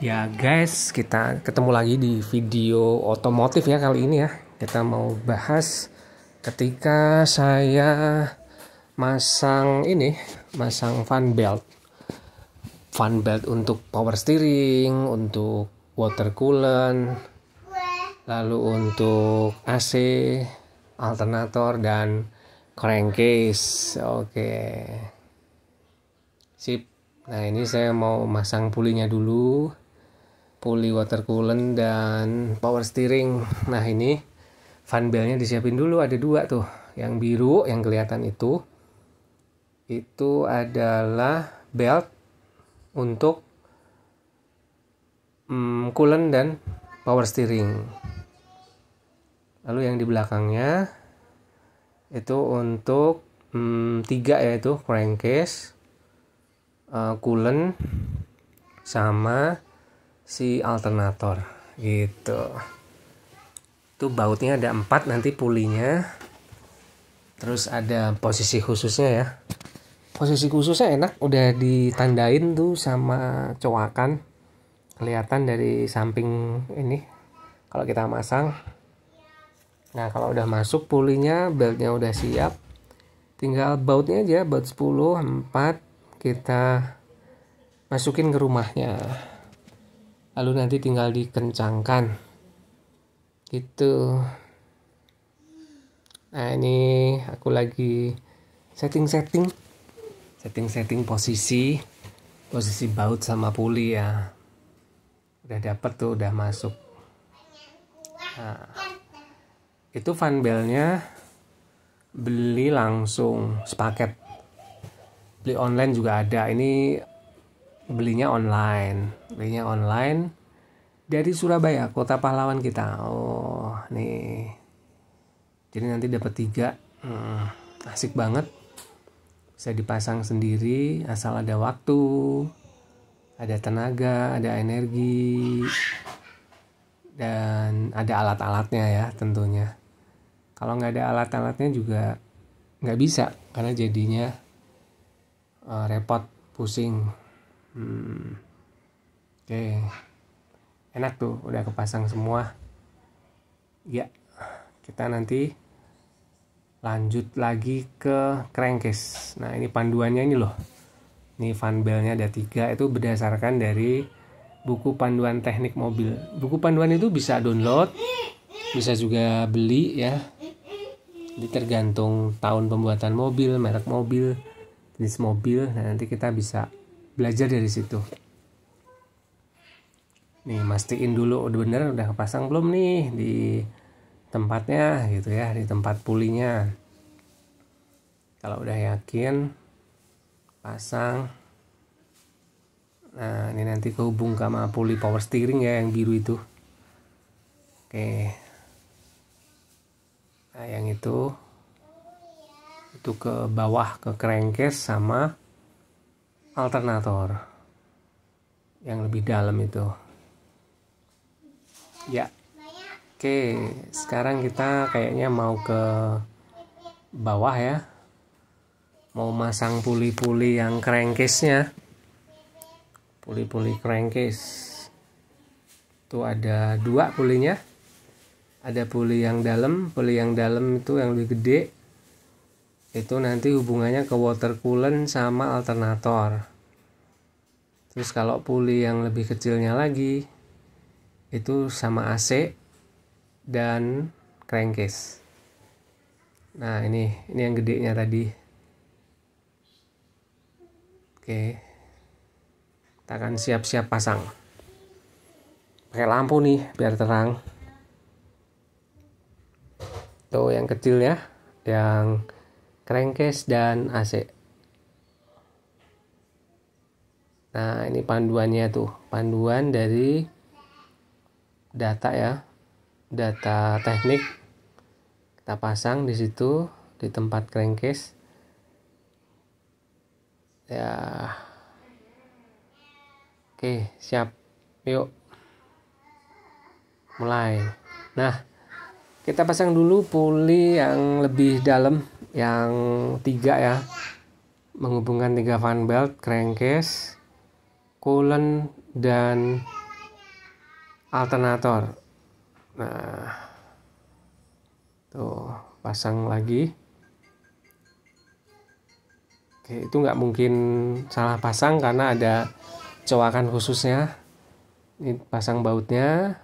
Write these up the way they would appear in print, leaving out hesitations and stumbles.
Ya guys, kita ketemu lagi di video otomotif ya kali ini ya. Kita mau bahas ketika saya masang fan belt. Fan belt untuk power steering, untuk water coolant, lalu untuk AC, alternator dan crankcase. Oke. Sip. Nah, ini saya mau masang pulinya dulu. Puli water coolant dan power steering. Nah, ini fan beltnya disiapin dulu, ada dua tuh. Yang biru yang kelihatan itu adalah belt untuk coolant dan power steering. Lalu yang di belakangnya itu untuk 3 yaitu crankcase, coolant sama si alternator gitu. Itu bautnya ada 4 nanti pulinya. Terus ada posisi khususnya ya. Posisi khususnya enak, udah ditandain tuh sama coakan. Kelihatan dari samping ini kalau kita masang. Nah, kalau udah masuk pulinya, beltnya udah siap. Tinggal bautnya aja, baut 10 4 kita masukin ke rumahnya. Lalu nanti tinggal dikencangkan gitu. Nah, ini aku lagi setting posisi baut sama puli ya. Udah dapet tuh, udah masuk. Nah, itu fan beltnya beli langsung sepaket. Beli online juga ada. Ini belinya online dari Surabaya, kota pahlawan kita. Oh, nih. Jadi nanti dapat 3. Asik banget. Bisa dipasang sendiri asal ada waktu, ada tenaga, ada energi, dan ada alat-alatnya ya tentunya. Kalau nggak ada alat-alatnya juga nggak bisa, karena jadinya repot, pusing. Oke. Enak tuh, udah kepasang semua. Ya, kita nanti lanjut lagi ke crankcase. Nah, ini panduannya ini loh. Ini fan beltnya ada 3, itu berdasarkan dari buku panduan teknik mobil. Buku panduan itu bisa download, bisa juga beli ya. Jadi tergantung tahun pembuatan mobil, merek mobil, jenis mobil. Nah, nanti kita bisa belajar dari situ. Nih, mastiin dulu udah bener, udah kepasang belum nih di tempatnya gitu ya, di tempat pulinya. Kalau udah yakin, pasang. Nah, ini nanti kehubung sama puli power steering ya, yang biru itu. Oke. Nah, yang itu ke bawah, ke crankcase sama alternator yang lebih dalam itu. Ya. Oke, sekarang kita kayaknya mau ke bawah ya. Mau masang puli-puli yang crankcase-nya. Puli-puli crankcase. Itu ada 2 pulinya. Ada puli yang dalam itu yang lebih gede. Itu nanti hubungannya ke water coolant sama alternator. Terus kalau puli yang lebih kecilnya lagi itu sama AC dan crankcase. Nah, ini yang gedenya tadi. Oke. Kita akan siap-siap pasang. Pakai lampu nih biar terang. Tuh yang kecil ya, yang crankcase dan AC. Nah, ini panduannya tuh, panduan dari data ya, data teknik. Kita pasang di situ di tempat crankcase. Ya. Oke, siap. Yuk. Mulai. Nah, kita pasang dulu puli yang lebih dalam, yang 3 ya. Menghubungkan 3 fan belt, crankcase, coolant dan alternator. Nah, tuh pasang lagi. Oke, itu nggak mungkin salah pasang karena ada coakan khususnya. Ini pasang bautnya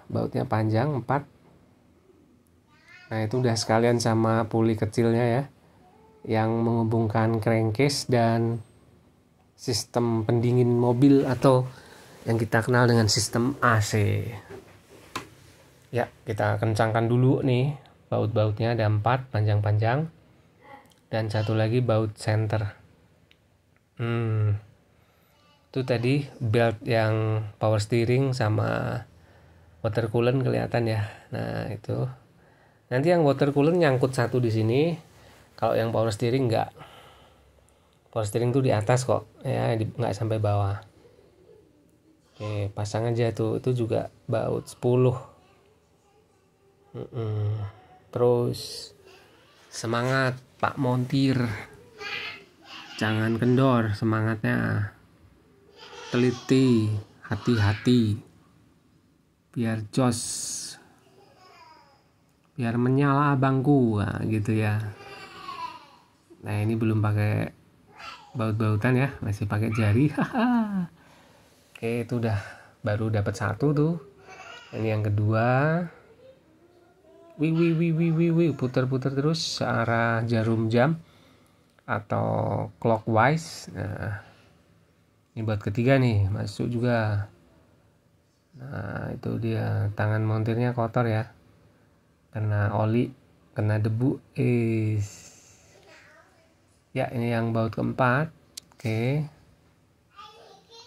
panjang 4. Nah, itu udah sekalian sama puli kecilnya ya, yang menghubungkan crankcase dan sistem pendingin mobil atau yang kita kenal dengan sistem AC. Ya, kita kencangkan dulu nih baut-bautnya, ada 4 panjang-panjang dan satu lagi baut center. Itu tadi belt yang power steering sama water coolant kelihatan ya. Nah, itu nanti yang water coolant nyangkut satu di sini. Kalau yang power steering enggak. Power steering tuh di atas kok ya, nggak sampai bawah. Oke, pasang aja tuh. Itu juga baut 10. Terus semangat Pak Montir, jangan kendor semangatnya, teliti, hati-hati, biar jos, biar menyala abangku, nah, gitu ya. Nah, ini belum pakai baut-bautan ya, masih pakai jari. Oke, itu udah baru dapat satu tuh. Ini yang kedua. Wih, putar-putar terus searah jarum jam atau clockwise. Nah, ini buat ketiga nih, masuk juga. Nah, itu dia, tangan montirnya kotor ya, kena oli, kena debu. Ya, ini yang baut keempat. Oke,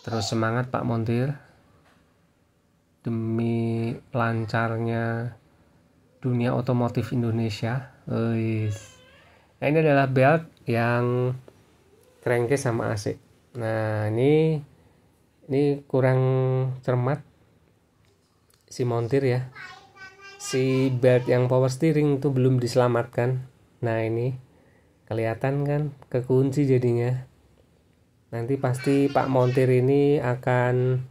terus semangat Pak Montir demi lancarnya dunia otomotif Indonesia. Nah, ini adalah belt yang crankcase sama AC. Nah, ini kurang cermat si montir ya. Si belt yang power steering itu belum diselamatkan. Nah, ini kelihatan kan kekunci jadinya. Nanti pasti Pak montir ini akan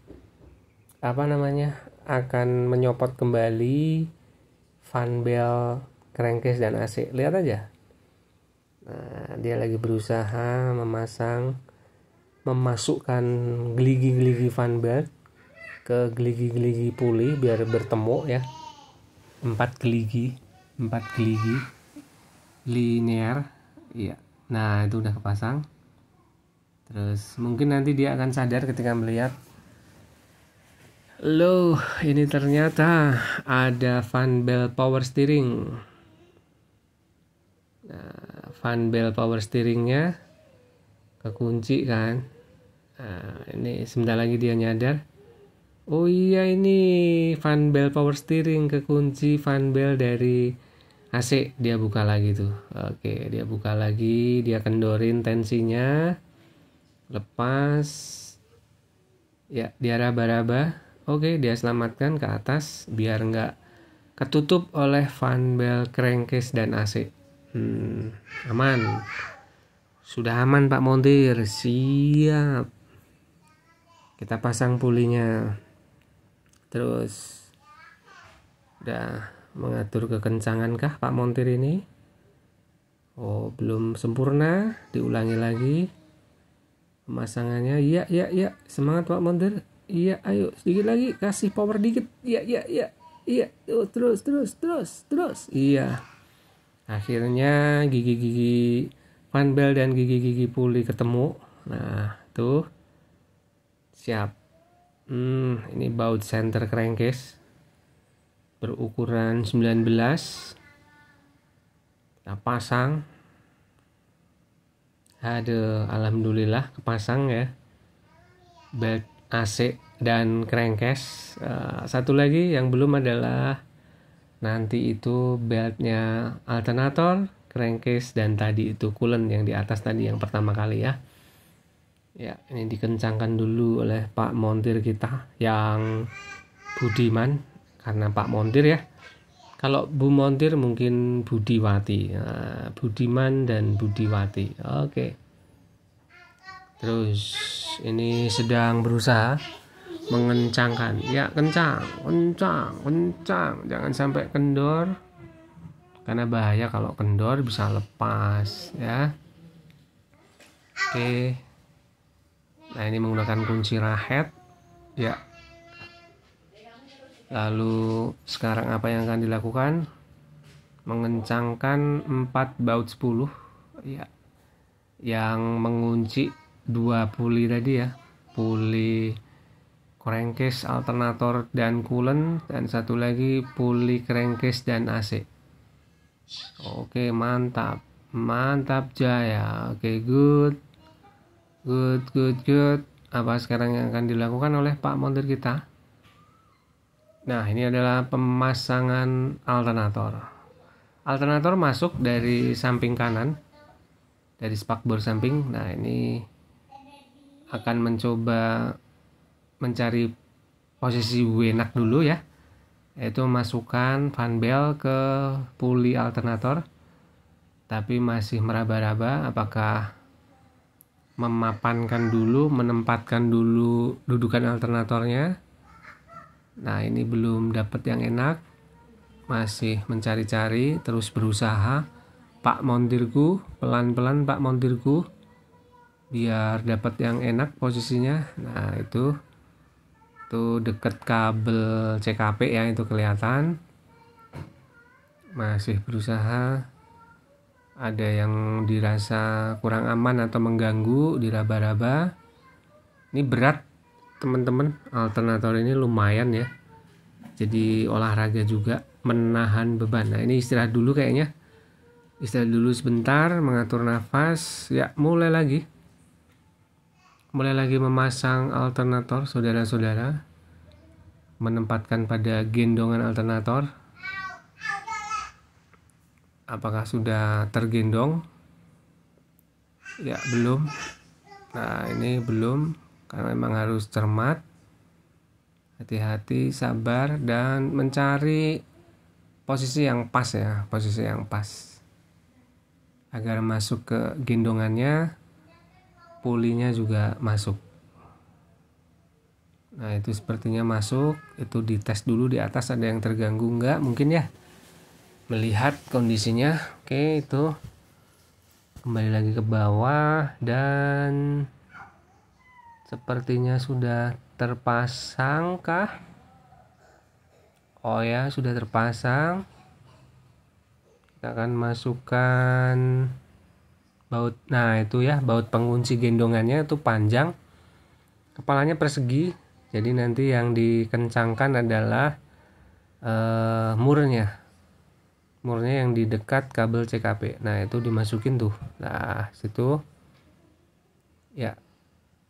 akan menyopot kembali fan belt crankcase dan AC. Lihat aja. Nah, dia lagi berusaha memasukkan geligi-geligi fan belt ke geligi-geligi puli biar bertemu ya. 4 geligi linear. Iya. Nah, itu udah kepasang. Terus mungkin nanti dia akan sadar ketika melihat, loh, ini ternyata ada fan belt power steering. Nah, fan belt power steeringnya kekunci kan. Nah, ini sebentar lagi dia nyadar. Oh iya, ini fan belt power steering kekunci fan belt dari AC. Dia buka lagi tuh. Oke, dia buka lagi, dia kendorin tensinya. Lepas. Ya, dia raba-raba. Oke, dia selamatkan ke atas biar nggak ketutup oleh fan belt crankcase dan AC. Aman. Sudah aman Pak montir. Siap. Kita pasang pulinya. Terus udah mengatur kekencangan kah Pak montir ini? Oh, belum sempurna. Diulangi lagi pemasangannya. Iya. Semangat Pak montir. Iya, ayo sedikit lagi, kasih power dikit. Iya. Oh, terus. Iya. Akhirnya gigi-gigi fan belt dan gigi-gigi puli ketemu. Nah, tuh. Siap. Ini baut center crankcase berukuran 19. Kita pasang. Alhamdulillah kepasang ya. Belt AC dan crankcase. Satu lagi yang belum adalah nanti itu beltnya alternator, crankcase, dan tadi itu coolant yang di atas tadi yang pertama kali ya. Ya, ini dikencangkan dulu oleh Pak montir kita yang budiman, karena Pak montir ya. Kalau Bu montir mungkin Budiwati. Nah, budiman dan Budiwati. Oke. Terus ini sedang berusaha mengencangkan. Ya, kencang, jangan sampai kendor, karena bahaya kalau kendor bisa lepas ya. Oke, nah ini menggunakan kunci rahet ya. Lalu sekarang apa yang akan dilakukan? Mengencangkan 4 baut 10 ya, yang mengunci 2 puli tadi ya, puli crankcase, alternator dan coolant, dan satu lagi puli crankcase dan AC. Oke, mantap jaya. Oke, good. Apa sekarang yang akan dilakukan oleh Pak montir kita? Nah, ini adalah pemasangan alternator. Alternator masuk dari samping kanan, dari spakbor samping. Nah, ini akan mencoba mencari posisi wenak dulu ya, yaitu masukkan fan belt ke puli alternator, tapi masih meraba-raba apakah menempatkan dulu dudukan alternatornya. Nah, ini belum dapat yang enak, masih mencari-cari, terus berusaha. Pak montirku, pelan-pelan Pak montirku, biar dapat yang enak posisinya. Nah, itu deket kabel CKP ya, itu kelihatan. Masih berusaha. Ada yang dirasa kurang aman atau mengganggu, diraba-raba. Ini berat teman-teman, alternator ini lumayan ya, jadi olahraga juga, menahan beban. Nah, ini istirahat dulu kayaknya, istirahat dulu sebentar, mengatur nafas ya. Mulai lagi memasang alternator saudara-saudara, menempatkan pada gendongan alternator. Apakah sudah tergendong? Ya, belum. Nah, ini belum, karena memang harus cermat, hati-hati, sabar, dan mencari posisi yang pas ya, posisi yang pas agar masuk ke gendongannya, pulinya juga masuk. Nah, itu sepertinya masuk. Itu dites dulu di atas ada yang terganggu enggak, mungkin ya, melihat kondisinya. Oke, itu kembali lagi ke bawah, dan sepertinya sudah terpasang kah? Oh ya, sudah terpasang. Kita akan masukkan baut. Nah, itu ya, baut pengunci gendongannya itu panjang, kepalanya persegi. Jadi nanti yang dikencangkan adalah murnya yang di dekat kabel CKP. Nah, itu dimasukin tuh. Nah, situ ya.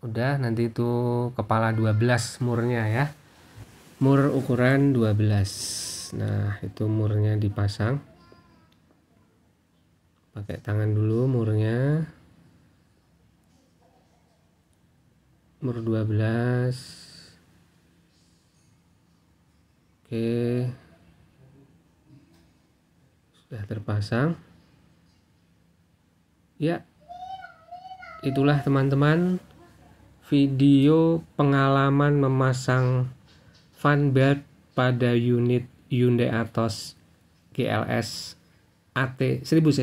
Udah, nanti itu kepala 12 murnya ya, mur ukuran 12. Nah, itu murnya dipasang pakai tangan dulu, murnya mur 12. Oke, sudah terpasang ya. Itulah teman-teman video pengalaman memasang fan belt pada unit Hyundai Atos GLS AT 1000 cc.